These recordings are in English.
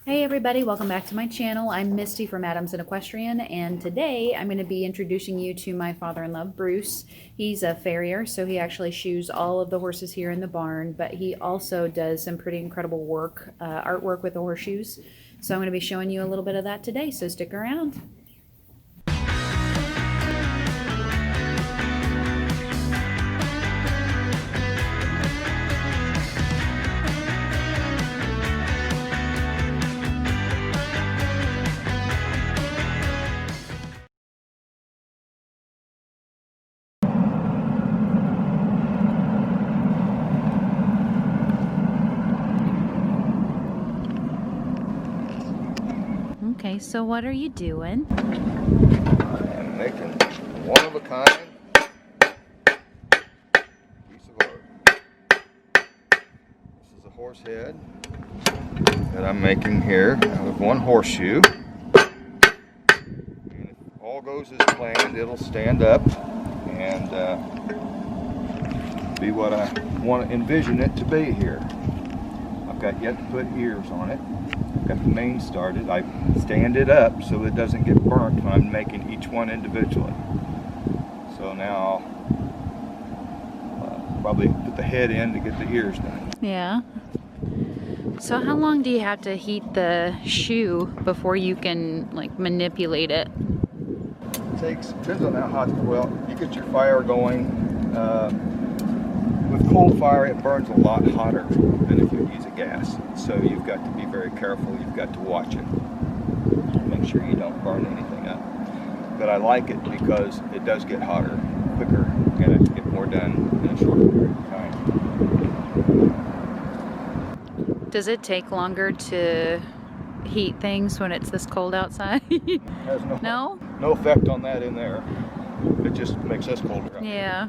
Hey everybody, welcome back to my channel. I'm Misty from Adamson Equestrian, and today I'm going to be introducing you to my father-in-law, Bruce. He's a farrier, so he actually shoes all of the horses here in the barn, but he also does some pretty incredible work, artwork with the horseshoes. So I'm going to be showing you a little bit of that today, so stick around. Okay, so what are you doing? I'm making one of a kind piece of art. This is a horse head that I'm making here out of one horseshoe. And if all goes as planned, it'll stand up and be what I want to envision it to be here. I've got yet to put ears on it. Got the mane started. I stand it up so it doesn't get burnt when I'm making each one individually. So now I'll probably put the head in to get the ears done. Yeah. So how long do you have to heat the shoe before you can like manipulate it? Depends on how hot. Well, you get your fire going. With coal fire, it burns a lot hotter than if you use a gas. So you've got to be very careful. You've got to watch it. Make sure you don't burn anything up. But I like it because it does get hotter quicker and I can get more done in a short period of time. Does it take longer to heat things when it's this cold outside? Has No? No effect on that in there. It just makes us colder out. Yeah.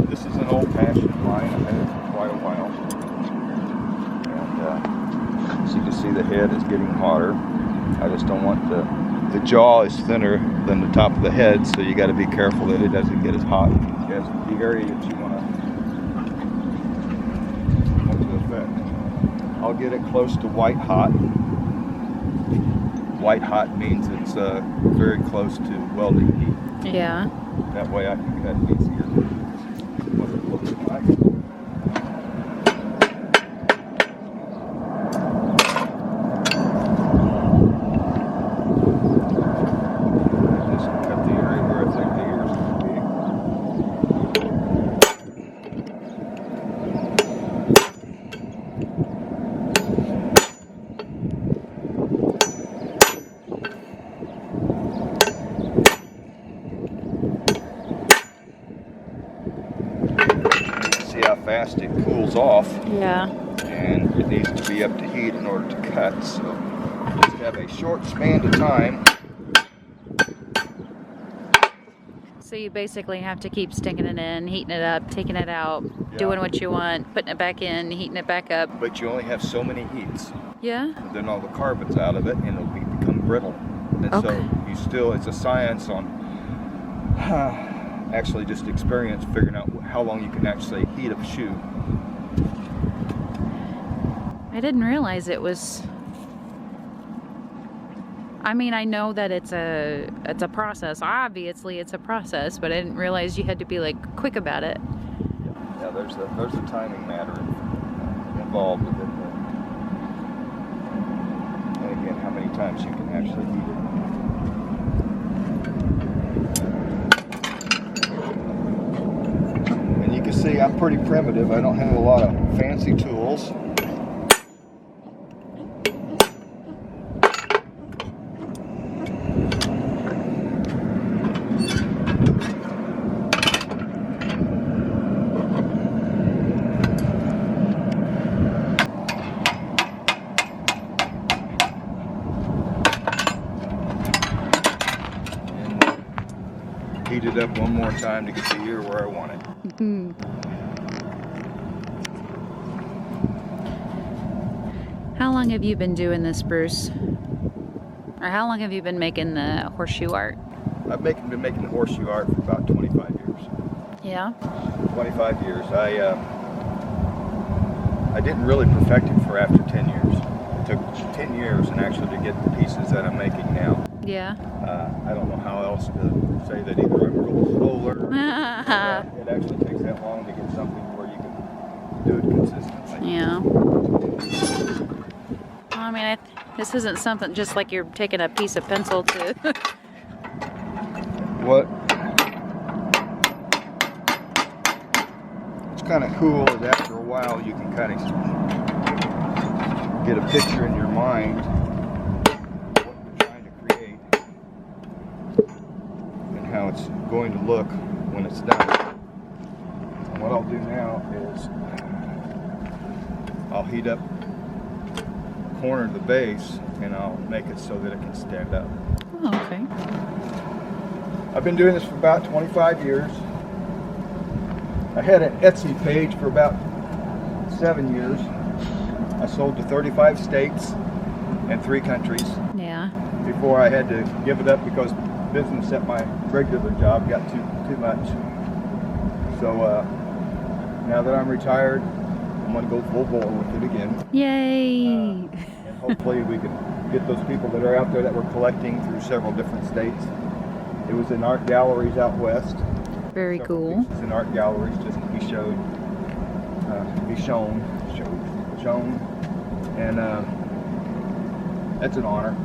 This is an old-fashioned line. I've had it for quite a while. And as you can see, the head is getting hotter. I just don't want the jaw is thinner than the top of the head, so you got to be careful that it doesn't get as hot as the area that you want to affect. I'll get it close to white hot. White hot means it's very close to welding heat. Yeah. That way I can cut it easier. What it looks like. Just cut the area where I think the ears will be. See how fast it cools off. Yeah. And it needs to be up to heat in order to cut, so just have a short span of time. So you basically have to keep sticking it in, heating it up, taking it out, doing what you want, putting it back in, heating it back up. But you only have so many heats. Yeah? And then all the carbon's out of it and it'll become brittle. And so it's a science on actually just experience figuring out how long you can actually heat a shoe. I didn't realize it was... I mean, I know that it's a process. Obviously, it's a process, but I didn't realize you had to be like quick about it. Yeah, there's a timing matter involved with it. And again, how many times you can actually heat it. And you can see I'm pretty primitive. I don't have a lot of fancy tools. Heat it up one more time to get the ear where I want it. Mm-hmm. How long have you been doing this, Bruce? Or how long have you been making the horseshoe art? I've been making the horseshoe art for about 25 years. Yeah? 25 years. I didn't really perfect it for after 10 years. It took 10 years and actually to get the pieces that I'm making now. Yeah. I don't know how else to say that either I'm real slower. It actually takes that long to get something where you can do it consistently. Yeah. Well, I mean, this isn't something just like you're taking a piece of pencil to. What? It's kind of cool is after a while you can kind of get a picture in your mind what you're trying to create and how it's going to look when it's done. And what I'll do now is I'll heat up a corner of the base and I'll make it so that it can stand up. Oh, okay. I've been doing this for about 25 years. I had an Etsy page for about 7 years. I sold to 35 states and 3 countries. Yeah. Before I had to give it up because business at my regular job got too much. So now that I'm retired, I'm going to go full bore with it again. Yay! And hopefully we can get those people that are out there that were collecting through several different states. It was in art galleries out west. Very cool. It's in art galleries just to be shown, and that's an honor.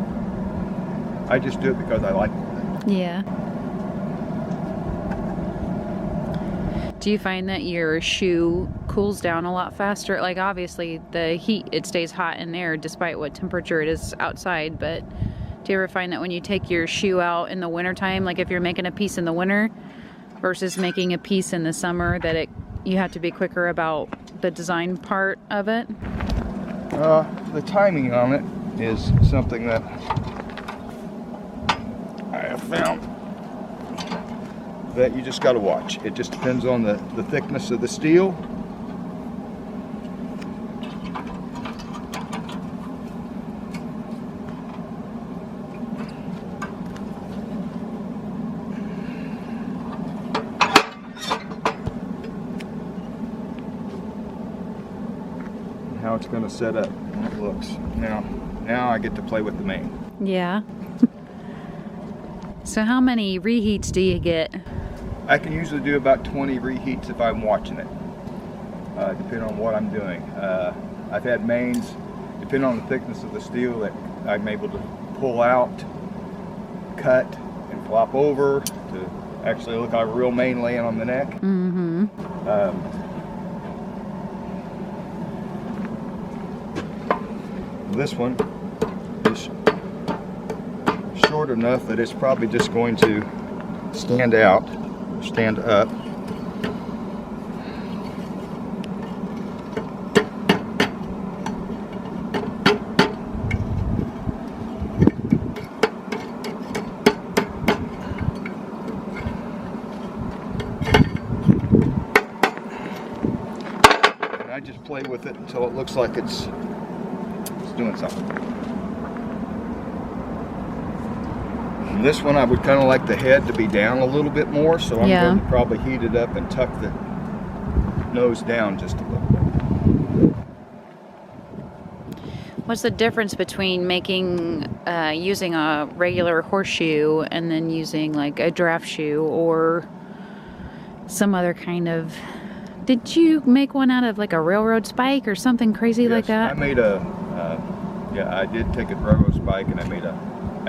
I just do it because I like it. Yeah. Do you find that your shoe cools down a lot faster? Like, obviously the heat, it stays hot in there despite what temperature it is outside, but do you ever find that when you take your shoe out in the wintertime, like if you're making a piece in the winter versus making a piece in the summer, that you have to be quicker about the design part of it? The timing on it is something that I have found that you just got to watch. It just depends on the thickness of the steel. How it's going to set up when it looks. Now I get to play with the mane. Yeah. So how many reheats do you get? I can usually do about 20 reheats if I'm watching it, depending on what I'm doing. I've had manes, depending on the thickness of the steel, that I'm able to pull out, cut, and flop over to actually look like a real mane laying on the neck. Mm-hmm. This one is short enough that it's probably just going to stand out, stand up. And I just play with it until it looks like it's doing something. And this one I would kind of like the head to be down a little bit more, so I'm going to probably heat it up and tuck the nose down just a little bit. What's the difference between making using a regular horseshoe and then using like a draft shoe or some other kind of... Did you make one out of like a railroad spike or something crazy like that? I made a yeah, I did take a railroad spike and I made a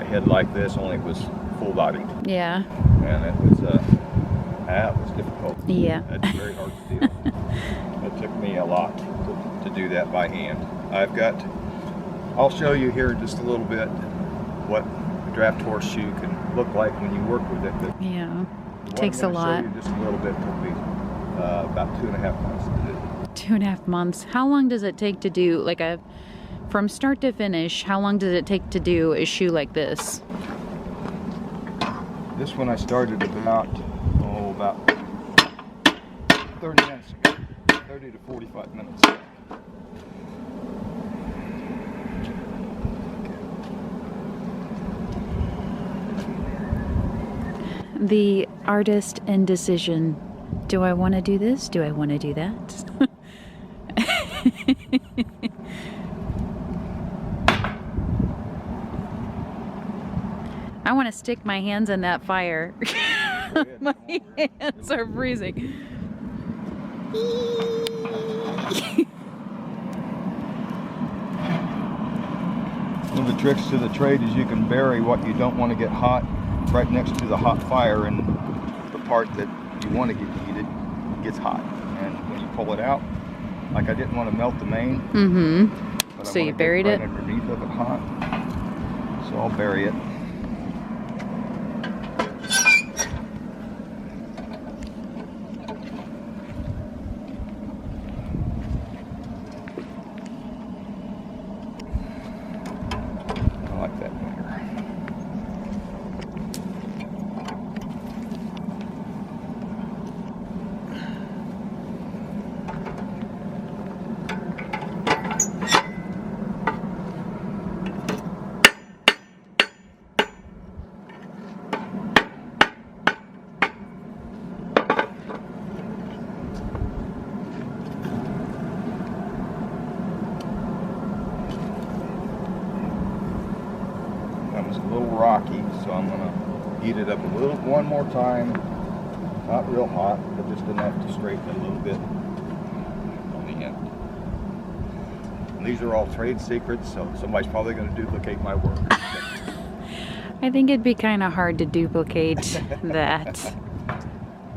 head like this, only it was full bodied. Yeah. And it was difficult. Yeah. That's very hard to do. It took me a lot to do that by hand. I'll show you here in just a little bit what a draft horseshoe can look like when you work with it. But yeah. It takes a lot. Show you just a little bit. Took me about 2.5 months to do. 2.5 months. How long does it take to do like from start to finish? How long does it take to do a shoe like this? This one I started about 30 minutes ago. 30 to 45 minutes. The artist indecision. Do I want to do this? Do I want to do that? want to stick my hands in that fire. My hands are freezing. One of the tricks to the trade is you can bury what you don't want to get hot right next to the hot fire, and the part that you want to get heated gets hot. And when you pull it out, like I didn't want to melt the main. Mm-hmm. But So I you want to buried get it? right underneath of it hot. So I'll bury it. I like that better. That was a little rocky, so I'm gonna heat it up one more time. Not real hot, but just enough to straighten it a little bit on the end. And these are all trade secrets, so somebody's probably gonna duplicate my work. I think it'd be kind of hard to duplicate that.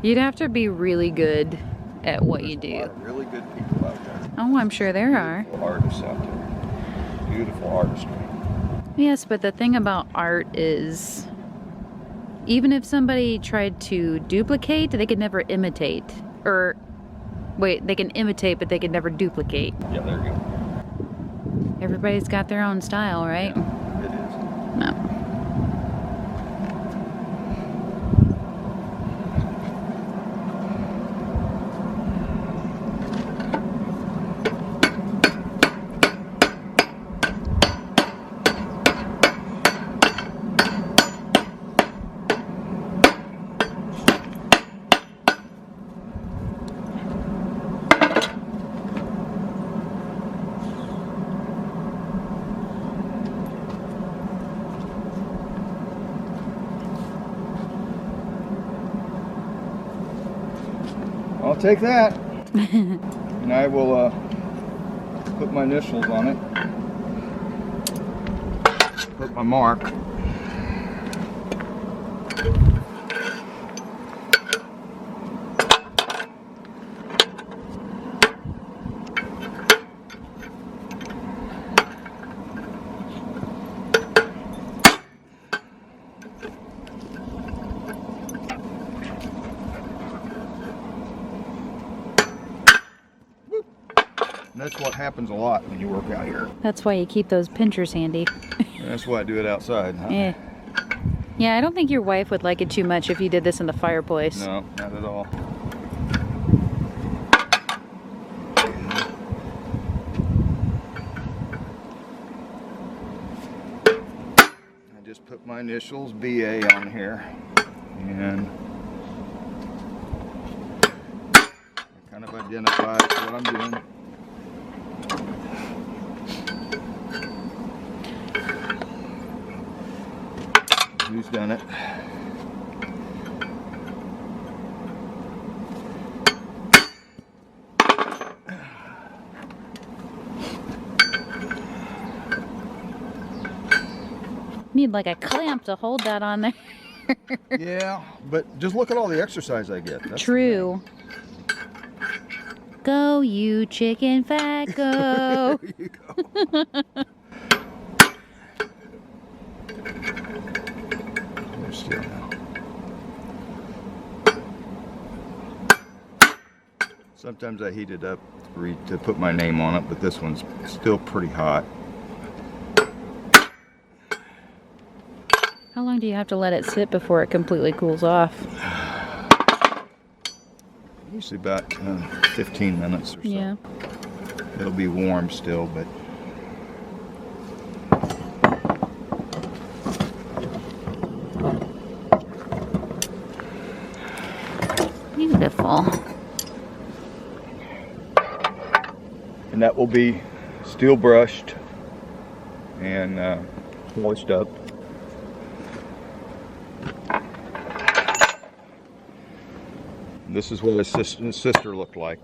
You'd have to be really good at what you There's a lot do. of really good people out there. Oh, I'm sure there are. Beautiful artists out there. Beautiful artistry. Yes, but the thing about art is, even if somebody tried to duplicate, they could never imitate. Or, wait, they can imitate, but they could never duplicate. Yeah, there you go. Everybody's got their own style, right? Yeah, it is. No. I'll take that. And I will put my initials on it. Put my mark. And that's what happens a lot when you work out here. That's why you keep those pinchers handy. And that's why I do it outside. Huh? Yeah. Yeah, I don't think your wife would like it too much if you did this in the fireplace. No, not at all. I just put my initials BA on here, and it kind of identifies what I'm doing. Who's done it? Need like a clamp to hold that on there. Yeah, but just look at all the exercise I get. That's True. Go, you chicken fat, go. There you go. They're still now. Sometimes I heat it up to put my name on it, but this one's still pretty hot. How long do you have to let it sit before it completely cools off? Usually about 15 minutes or so. Yeah. It'll be warm still, but Beautiful. and that will be steel brushed and polished up. This is what his sister looked like.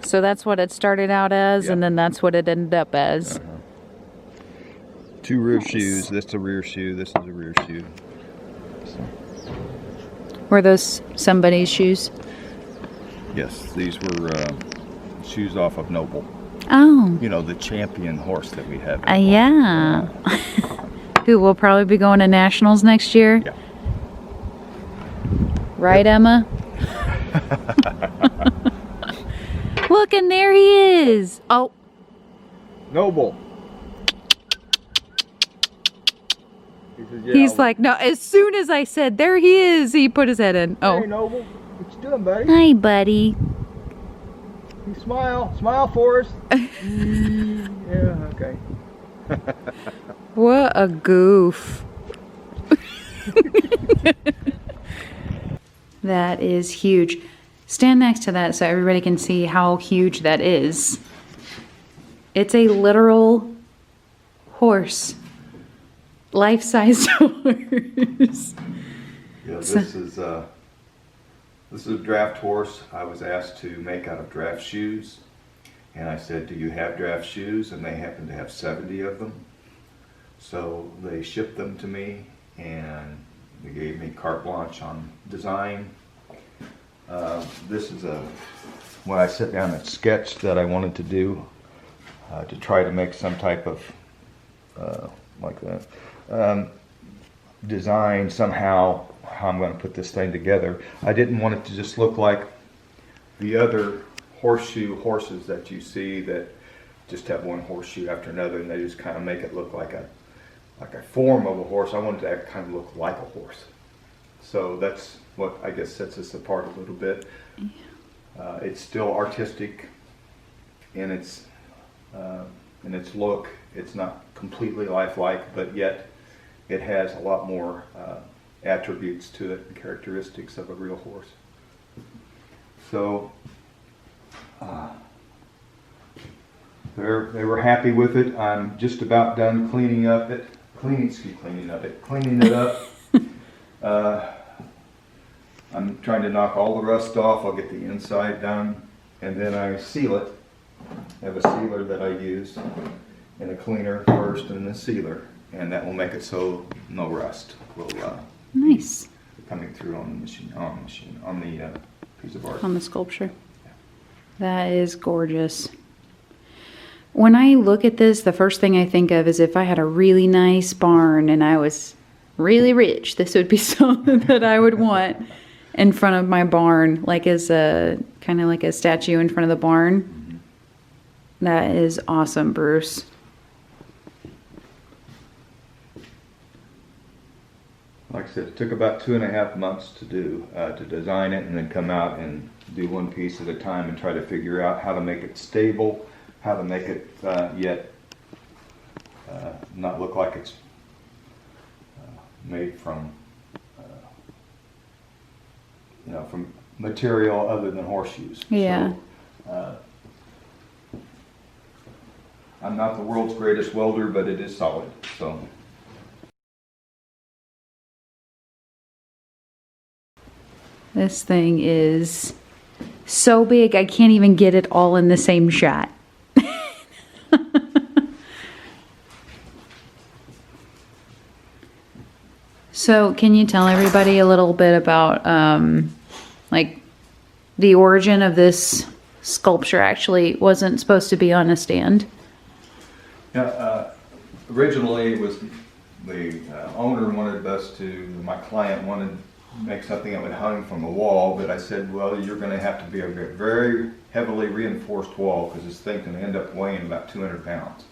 So that's what it started out as, Yeah. and then that's what it ended up as. Two rear Nice. shoes. This is a rear shoe. This is a rear shoe. So, Were those somebody's shoes? yes, these were shoes off of Noble. Oh. You know, the champion horse that we have. Yeah. Who will probably be going to nationals next year? Yeah. Right, Emma? Look, and there he is. Oh. Noble. He says, yeah, He's like, no, as soon as I said, there he is, he put his head in. Oh. Hey, Noble. What you doing, buddy? Hi, buddy. You smile. Smile for us. Yeah, okay. What a goof. That is huge. Stand next to that so everybody can see how huge that is. It's a literal horse. Life-sized horse. Yeah, this is a draft horse I was asked to make out of draft shoes. And I said, do you have draft shoes? And they happen to have 70 of them. So they shipped them to me and they gave me carte blanche on design. This is when I sit down and sketch that I wanted to do to try to make some type of like that design somehow how I'm going to put this thing together. I didn't want it to just look like the other horseshoe horses that you see that just have one horseshoe after another and they just kind of make it look like a form of a horse. I wanted to kind of look like a horse. So that's what I guess sets us apart a little bit. It's still artistic in its look. It's not completely lifelike, but yet it has a lot more attributes to it and characteristics of a real horse. So they were happy with it. I'm just about done cleaning it up. I'm trying to knock all the rust off. I'll get the inside done, and then I seal it. I have a sealer that I use, and a cleaner first, and a sealer, and that will make it so no rust will Nice. coming through on the piece of art. On the sculpture. That is gorgeous. When I look at this, the first thing I think of is if I had a really nice barn and I was really rich, this would be something that I would want in front of my barn, like as a kind of like a statue in front of the barn. Mm-hmm. That is awesome, Bruce. Like I said, it took about 2.5 months to do, to design it and then come out and do one piece at a time and try to figure out how to make it stable, how to make it yet not look like it's made from, from material other than horseshoes. Yeah. So, I'm not the world's greatest welder, but it is solid. So. This thing is so big, I can't even get it all in the same shot. So, can you tell everybody a little bit about, like, the origin of this sculpture? Actually wasn't supposed to be on a stand. Yeah, originally it was the owner wanted my client wanted to make something that would hang from the wall, but I said, well, you're going to have to be a very heavily reinforced wall because this thing can end up weighing about 200 pounds.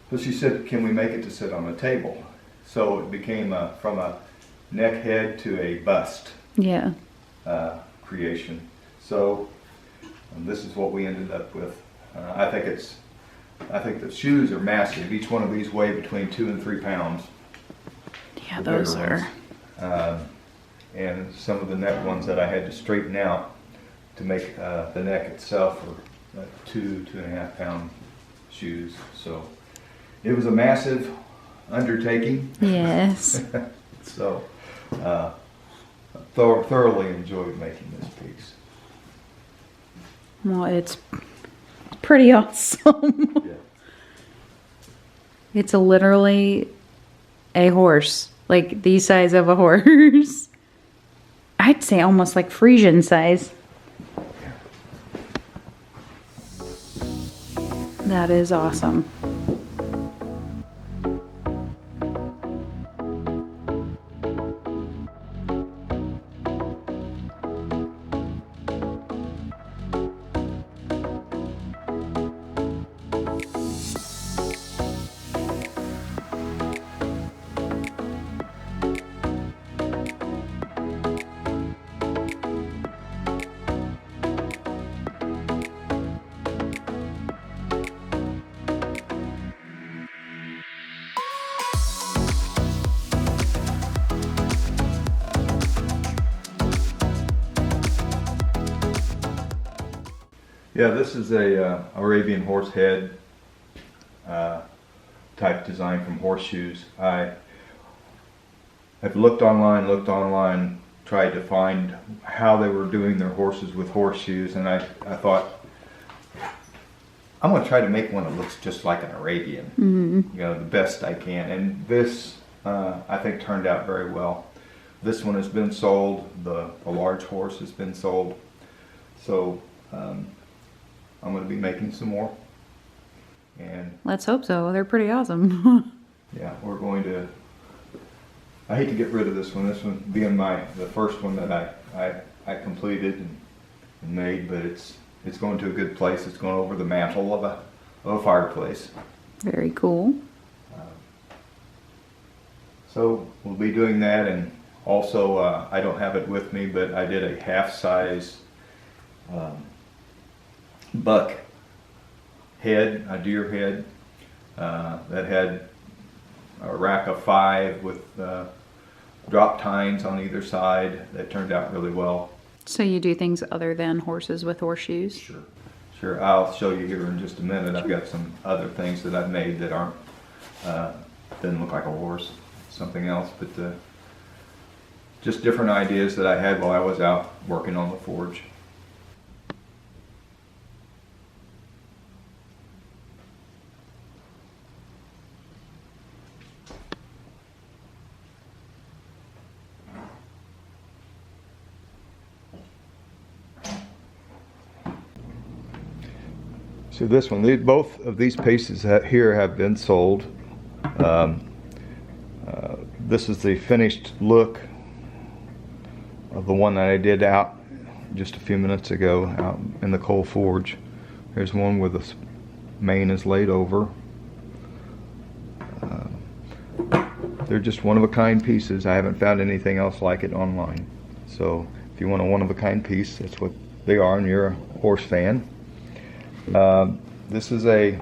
So she said, can we make it to sit on a table? So it became from a neck head to a bust creation. So this is what we ended up with. I think the shoes are massive. Each one of these weigh between 2 and 3 pounds. Yeah, those are. And some of the neck ones that I had to straighten out to make the neck itself were 2.5 pound shoes. So it was a massive undertaking. Yes. So thoroughly enjoyed making this piece. Well, it's pretty awesome. Yeah. It's literally a horse, like the size of a horse. I'd say almost like Frisian size. That is awesome. Yeah, this is a Arabian horse head type design from Horseshoes. I have looked online, tried to find how they were doing their horses with horseshoes, and I thought, I'm going to try to make one that looks just like an Arabian, you know, the best I can. And this, I think, turned out very well. This one has been sold. The large horse has been sold. So I'm going to be making some more. And Let's hope so. They're pretty awesome. yeah, we're going to. I hate to get rid of this one. This one being the first one that I completed and made, but it's going to a good place. It's going over the mantle of a fireplace. Very cool. So we'll be doing that, and also I don't have it with me, but I did a half-size buck head, a deer head that had a rack of 5 with drop tines on either side. That turned out really well. So you do things other than horses with horseshoes? Sure. I'll show you here in just a minute. I've got some other things that I've made that aren't didn't look like a horse, something else, but just different ideas that I had while I was out working on the forge. So this one, both of these pieces here have been sold. This is the finished look of the one that I did out just a few minutes ago out in the coal forge. Here's one where the mane is laid over. They're just one-of-a-kind pieces. I haven't found anything else like it online. So if you want a one-of-a-kind piece, that's what they are, and you're a horse fan. This is a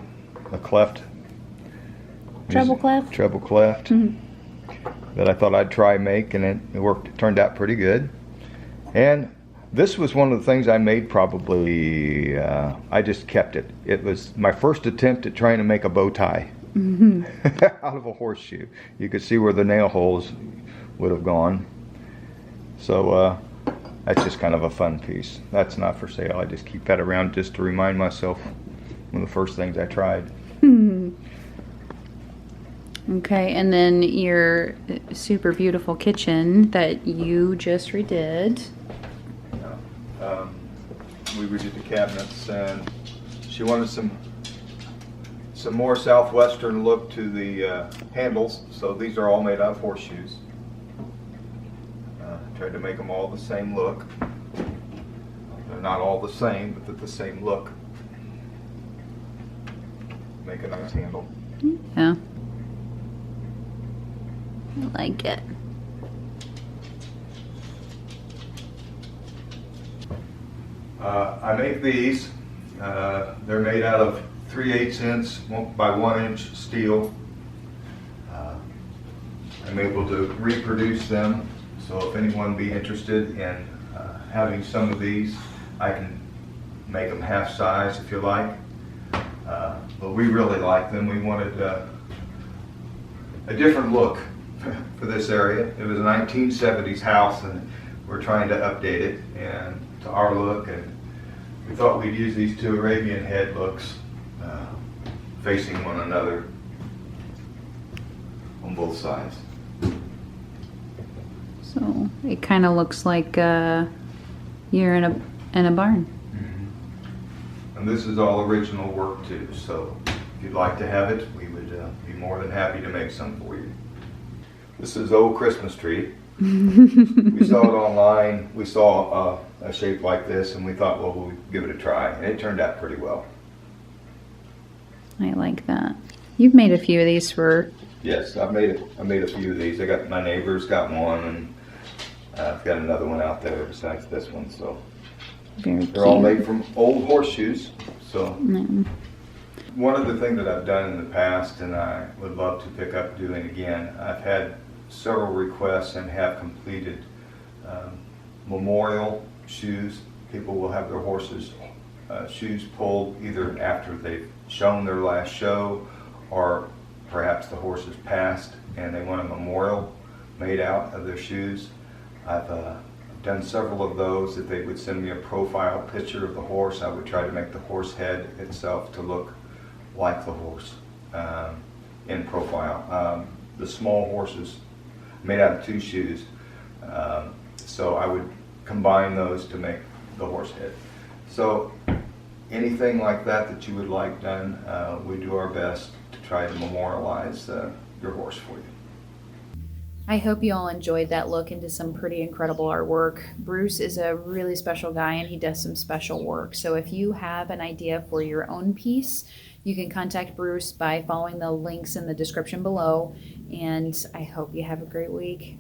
cleft. Treble cleft? Treble cleft. That I thought I'd try make, and it worked. It turned out pretty good. And this was one of the things I made probably, I just kept it. It was my first attempt at trying to make a bow tie out of a horseshoe. You could see where the nail holes would have gone. So that's just kind of a fun piece. That's not for sale. I just keep that around just to remind myself one of the first things I tried. Okay, and then your super beautiful kitchen that you just redid. We redid the cabinets, and she wanted some more southwestern look to the handles, so these are all made out of horseshoes. Tried to make them all the same look. They're not all the same, but they're the same look. Make a nice handle. Yeah. I like it. I make these. They're made out of 3/8 inch by 1 inch steel. I'm able to reproduce them, so if anyone be interested in having some of these, I can make them half size if you like. But we really like them. We wanted a different look for this area. It was a 1970s house, and we're trying to update it and to our look, and we thought we'd use these two Arabian head looks facing one another on both sides. So it kind of looks like you're in a barn. Mm-hmm. And this is all original work too, so if you'd like to have it, we would be more than happy to make some for you. This is Old Christmas Tree. We saw it online. We saw a shape like this, and we thought, well, we'll give it a try, and it turned out pretty well. I like that. You've made a few of these for... Yes, I made a few of these. I got my neighbors got one, and I've got another one out there besides this one. So Very they're all made from old horseshoes. So one of the things that I've done in the past, and I would love to pick up doing again, I've had several requests and have completed memorial shoes. People will have their horses' shoes pulled either after they've shown their last show, or perhaps the horse has passed and they want a memorial made out of their shoes. I've done several of those. If they would send me a profile picture of the horse, I would try to make the horse head itself to look like the horse in profile. The small horses made out of two shoes, so I would combine those to make the horse head. So anything like that you would like done, we do our best to try to memorialize your horse for you. I hope you all enjoyed that look into some pretty incredible artwork. Bruce is a really special guy, and he does some special work. So if you have an idea for your own piece, you can contact Bruce by following the links in the description below. And I hope you have a great week.